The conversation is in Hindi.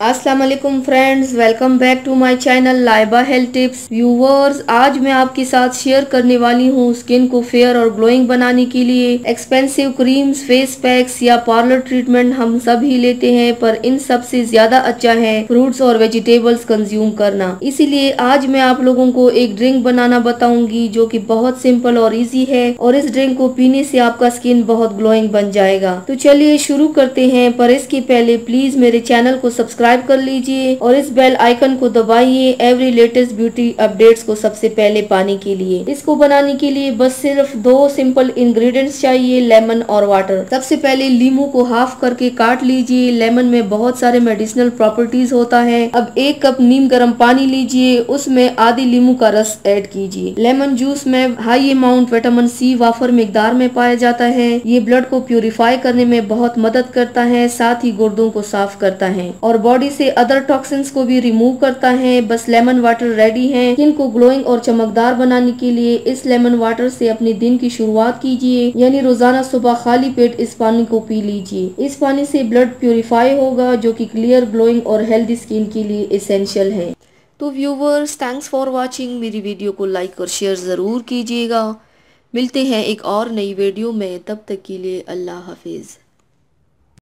अस्सलाम वालेकुम friends, welcome back to my channel Laiba health tips. Viewers, आज मैं आपके साथ शेयर करने वाली हूँ स्किन को फेयर और ग्लोइंग बनाने के लिए एक्सपेंसिव क्रीम्स, फेस पैक्स या पार्लर ट्रीटमेंट हम सभी लेते हैं, पर इन सब से ज्यादा अच्छा है फ्रूट्स और वेजिटेबल्स कंज्यूम करना। इसीलिए आज मैं आप लोगों को एक ड्रिंक बनाना बताऊंगी जो कि बहुत सिंपल और इजी है, और इस ड्रिंक को पीने से आपका स्किन बहुत ग्लोइंग बन जाएगा। तो चलिए शुरू करते हैं, पर इसके पहले प्लीज मेरे चैनल को सब्सक्राइब कर लीजिए और इस बेल आइकन को दबाइए एवरी लेटेस्ट ब्यूटी अपडेट्स को सबसे पहले पाने के लिए। इसको बनाने के लिए बस सिर्फ दो सिंपल इंग्रेडिएंट्स चाहिए, लेमन और वाटर। सबसे पहले लीमू को हाफ करके काट लीजिए। लेमन में बहुत सारे मेडिसिनल प्रॉपर्टीज होता है। अब 1 कप नीम गर्म पानी लीजिए, उसमें आधी लीमू का रस ऐड कीजिए। लेमन जूस में हाई अमाउंट विटामिन सी वाफर मिकदार में पाया जाता है। ये ब्लड को प्यूरिफाई करने में बहुत मदद करता है, साथ ही गुर्दों को साफ करता है और बॉडी से अदर टॉक्सिन्स को भी रिमूव करता है। बस लेमन वाटर रेडी है। स्किन को ग्लोइंग और चमकदार बनाने के लिए इस लेमन वाटर से अपने दिन की शुरुआत कीजिए, यानी रोजाना सुबह खाली पेट इस पानी को पी लीजिए। इस पानी से ब्लड प्यूरिफाई होगा, जो कि क्लियर, ग्लोइंग और हेल्दी स्किन के लिए एसेंशियल है। तो व्यूवर्स, थैंक्स फॉर वॉचिंग। मेरी वीडियो को लाइक और शेयर जरूर कीजिएगा। मिलते हैं एक और नई वीडियो में, तब तक के लिए अल्लाह हाफिज।